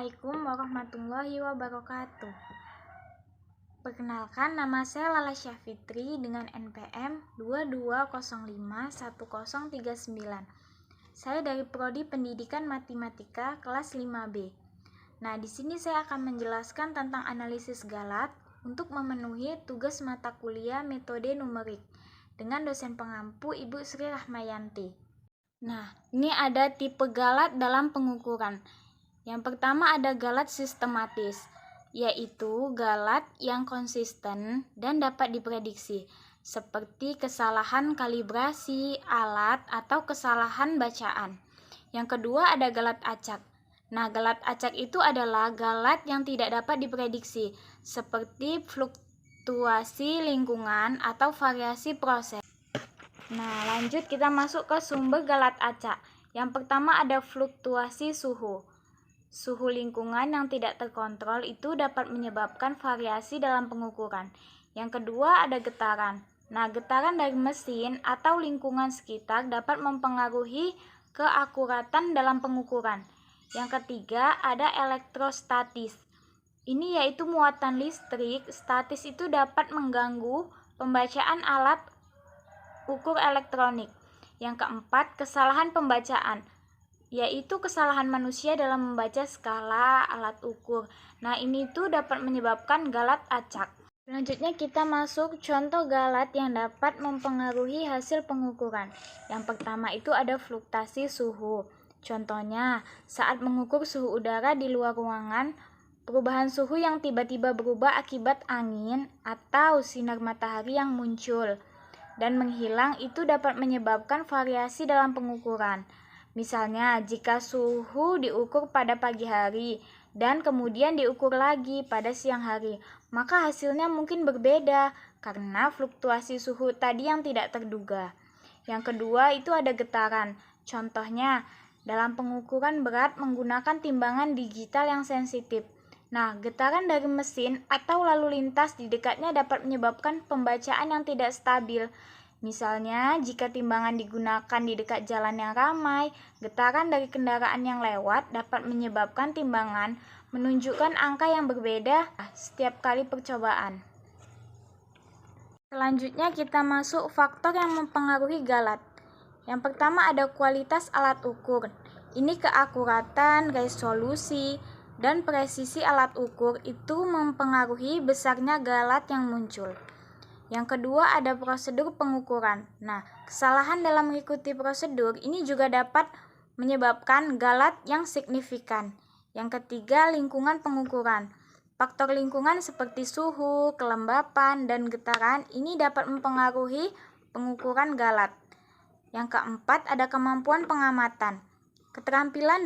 Assalamualaikum warahmatullahi wabarakatuh. Perkenalkan, nama saya Lala Syafitri dengan NPM 22051039. Saya dari Prodi Pendidikan Matematika kelas 5B. Nah, di sini saya akan menjelaskan tentang analisis galat untuk memenuhi tugas mata kuliah metode numerik dengan dosen pengampu Ibu Sri Rahmayanti. Nah, ini ada tipe galat dalam pengukuran. Yang pertama ada galat sistematis, yaitu galat yang konsisten dan dapat diprediksi, seperti kesalahan kalibrasi alat atau kesalahan bacaan. Yang kedua ada galat acak. Nah, galat acak itu adalah galat yang tidak dapat diprediksi, seperti fluktuasi lingkungan atau variasi proses. Nah, lanjut kita masuk ke sumber galat acak. Yang pertama ada fluktuasi suhu. Suhu lingkungan yang tidak terkontrol itu dapat menyebabkan variasi dalam pengukuran. Yang kedua ada getaran. Nah, getaran dari mesin atau lingkungan sekitar dapat mempengaruhi keakuratan dalam pengukuran. Yang ketiga ada elektrostatis. Ini yaitu muatan listrik. Statis itu dapat mengganggu pembacaan alat ukur elektronik. Yang keempat kesalahan pembacaan, yaitu kesalahan manusia dalam membaca skala alat ukur. Nah, ini tuh dapat menyebabkan galat acak. Selanjutnya kita masuk contoh galat yang dapat mempengaruhi hasil pengukuran. Yang pertama itu ada fluktuasi suhu. Contohnya, saat mengukur suhu udara di luar ruangan, perubahan suhu yang tiba-tiba berubah akibat angin atau sinar matahari yang muncul dan menghilang itu dapat menyebabkan variasi dalam pengukuran. Misalnya, jika suhu diukur pada pagi hari dan kemudian diukur lagi pada siang hari, maka hasilnya mungkin berbeda karena fluktuasi suhu tadi yang tidak terduga. Yang kedua itu ada getaran. Contohnya, dalam pengukuran berat menggunakan timbangan digital yang sensitif. Nah, getaran dari mesin atau lalu lintas di dekatnya dapat menyebabkan pembacaan yang tidak stabil. Misalnya, jika timbangan digunakan di dekat jalan yang ramai, getaran dari kendaraan yang lewat dapat menyebabkan timbangan menunjukkan angka yang berbeda setiap kali percobaan. Selanjutnya kita masuk faktor yang mempengaruhi galat. Yang pertama ada kualitas alat ukur. Ini keakuratan, resolusi, dan presisi alat ukur itu mempengaruhi besarnya galat yang muncul. Yang kedua ada prosedur pengukuran. Nah, kesalahan dalam mengikuti prosedur ini juga dapat menyebabkan galat yang signifikan. Yang ketiga lingkungan pengukuran. Faktor lingkungan seperti suhu, kelembapan, dan getaran ini dapat mempengaruhi pengukuran galat. Yang keempat ada kemampuan pengamatan. Keterampilan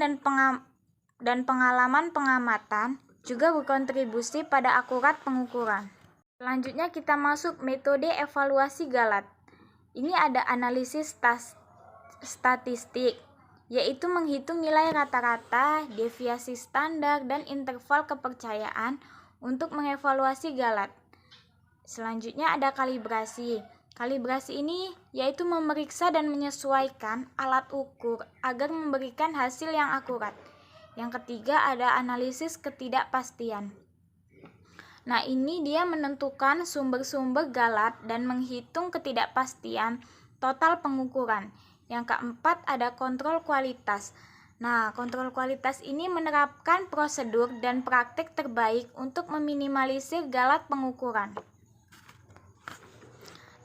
dan pengalaman pengamatan juga berkontribusi pada akurat pengukuran. Selanjutnya kita masuk metode evaluasi galat. Ini ada analisis statistik, yaitu menghitung nilai rata-rata, deviasi standar, dan interval kepercayaan untuk mengevaluasi galat. Selanjutnya ada kalibrasi. Kalibrasi ini yaitu memeriksa dan menyesuaikan alat ukur agar memberikan hasil yang akurat. Yang ketiga ada analisis ketidakpastian. Nah, ini dia menentukan sumber-sumber galat dan menghitung ketidakpastian total pengukuran. Yang keempat ada kontrol kualitas. Nah, kontrol kualitas ini menerapkan prosedur dan praktik terbaik untuk meminimalisir galat pengukuran.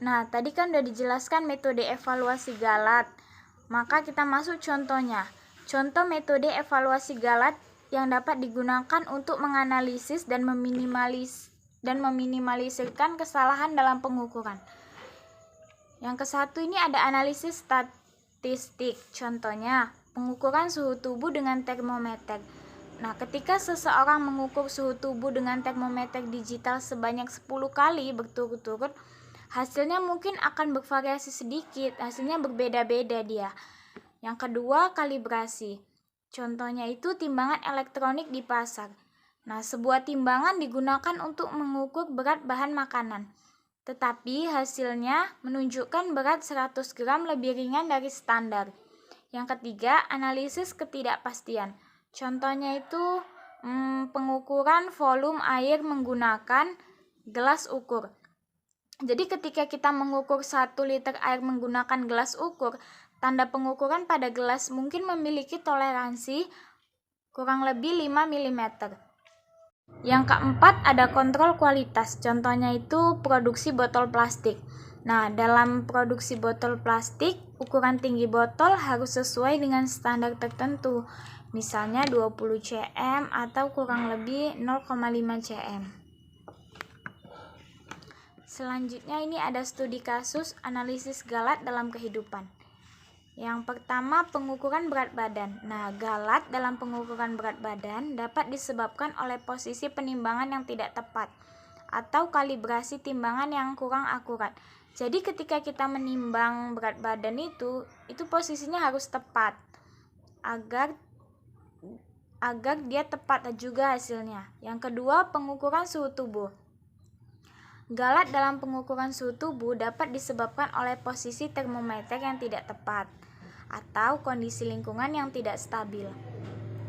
Nah, tadi kan udah dijelaskan metode evaluasi galat. Maka kita masuk contohnya. Contoh metode evaluasi galat yang dapat digunakan untuk menganalisis dan meminimalisirkan kesalahan dalam pengukuran. Yang kesatu ini ada analisis statistik. Contohnya, pengukuran suhu tubuh dengan termometer. Nah, ketika seseorang mengukur suhu tubuh dengan termometer digital sebanyak 10 kali berturut-turut, hasilnya mungkin akan bervariasi sedikit, hasilnya berbeda-beda dia. Yang kedua, kalibrasi. Contohnya itu timbangan elektronik di pasar. Nah, sebuah timbangan digunakan untuk mengukur berat bahan makanan. Tetapi hasilnya menunjukkan berat 100 gram lebih ringan dari standar. Yang ketiga, analisis ketidakpastian. Contohnya itu pengukuran volume air menggunakan gelas ukur. Jadi ketika kita mengukur 1 liter air menggunakan gelas ukur, tanda pengukuran pada gelas mungkin memiliki toleransi kurang lebih 5 mm. Yang keempat ada kontrol kualitas, contohnya itu produksi botol plastik. Nah, dalam produksi botol plastik, ukuran tinggi botol harus sesuai dengan standar tertentu, misalnya 20 cm atau kurang lebih 0,5 cm. Selanjutnya ini ada studi kasus analisis galat dalam kehidupan. Yang pertama, pengukuran berat badan. Nah, galat dalam pengukuran berat badan dapat disebabkan oleh posisi penimbangan yang tidak tepat atau kalibrasi timbangan yang kurang akurat. Jadi ketika kita menimbang berat badan itu posisinya harus tepat agar dia tepat juga hasilnya. Yang kedua, pengukuran suhu tubuh. Galat dalam pengukuran suhu tubuh dapat disebabkan oleh posisi termometer yang tidak tepat atau kondisi lingkungan yang tidak stabil.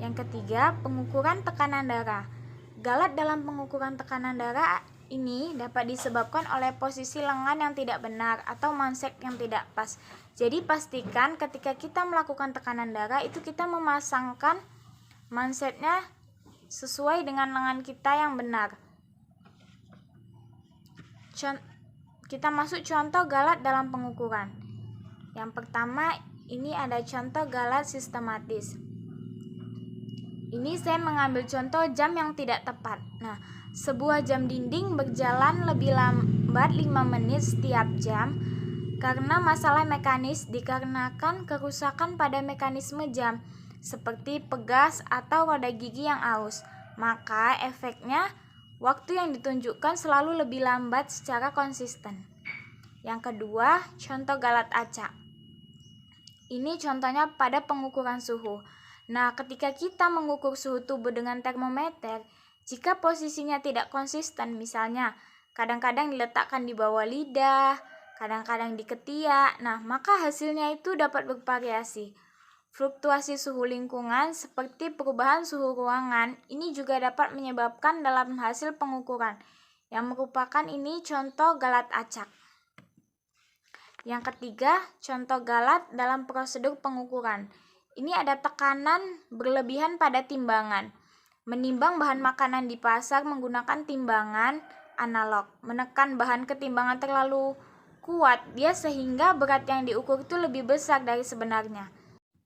Yang ketiga, pengukuran tekanan darah. Galat dalam pengukuran tekanan darah ini dapat disebabkan oleh posisi lengan yang tidak benar atau mindset yang tidak pas. Jadi pastikan ketika kita melakukan tekanan darah itu kita memasangkan mindsetnya sesuai dengan lengan kita yang benar. Kita masuk contoh galat dalam pengukuran. Yang pertama, ini ada contoh galat sistematis. Ini saya mengambil contoh jam yang tidak tepat. Nah, sebuah jam dinding berjalan lebih lambat 5 menit setiap jam karena masalah mekanis dikarenakan kerusakan pada mekanisme jam seperti pegas atau roda gigi yang aus. Maka efeknya waktu yang ditunjukkan selalu lebih lambat secara konsisten. Yang kedua, contoh galat acak. Ini contohnya pada pengukuran suhu. Nah, ketika kita mengukur suhu tubuh dengan termometer, jika posisinya tidak konsisten, misalnya kadang-kadang diletakkan di bawah lidah, kadang-kadang di ketiak, nah maka hasilnya itu dapat bervariasi. Fluktuasi suhu lingkungan seperti perubahan suhu ruangan ini juga dapat menyebabkan dalam hasil pengukuran, yang merupakan ini contoh galat acak. Yang ketiga, contoh galat dalam prosedur pengukuran. Ini ada tekanan berlebihan pada timbangan. Menimbang bahan makanan di pasar menggunakan timbangan analog. Menekan bahan ke timbangan terlalu kuat, dia sehingga berat yang diukur itu lebih besar dari sebenarnya.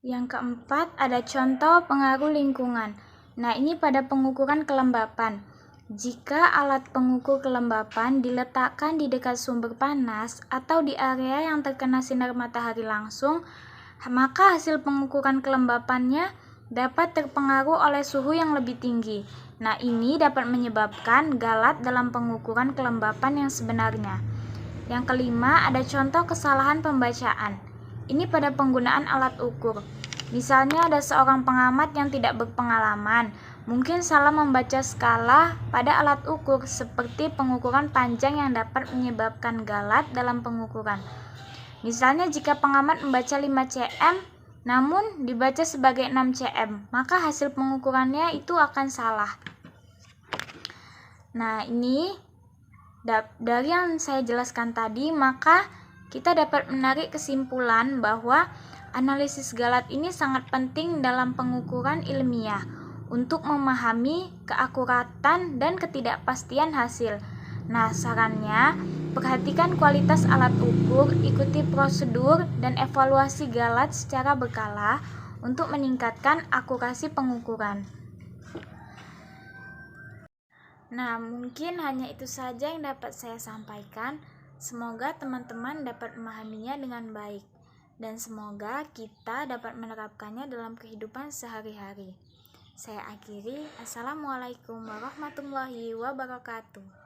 Yang keempat, ada contoh pengaruh lingkungan. Nah, ini pada pengukuran kelembapan. Jika alat pengukur kelembapan diletakkan di dekat sumber panas atau di area yang terkena sinar matahari langsung, maka hasil pengukuran kelembapannya dapat terpengaruh oleh suhu yang lebih tinggi. Nah, ini dapat menyebabkan galat dalam pengukuran kelembapan yang sebenarnya. Yang kelima, ada contoh kesalahan pembacaan. Ini pada penggunaan alat ukur. Misalnya ada seorang pengamat yang tidak berpengalaman, mungkin salah membaca skala pada alat ukur seperti pengukuran panjang yang dapat menyebabkan galat dalam pengukuran. Misalnya jika pengamat membaca 5 cm namun dibaca sebagai 6 cm, maka hasil pengukurannya itu akan salah. Nah, ini dari yang saya jelaskan tadi, maka kita dapat menarik kesimpulan bahwa analisis galat ini sangat penting dalam pengukuran ilmiah untuk memahami keakuratan dan ketidakpastian hasil. Nah, sarannya, perhatikan kualitas alat ukur, ikuti prosedur dan evaluasi galat secara berkala untuk meningkatkan akurasi pengukuran. Nah, mungkin hanya itu saja yang dapat saya sampaikan. Semoga teman-teman dapat memahaminya dengan baik dan semoga kita dapat menerapkannya dalam kehidupan sehari-hari. Saya akhiri. Assalamualaikum warahmatullahi wabarakatuh.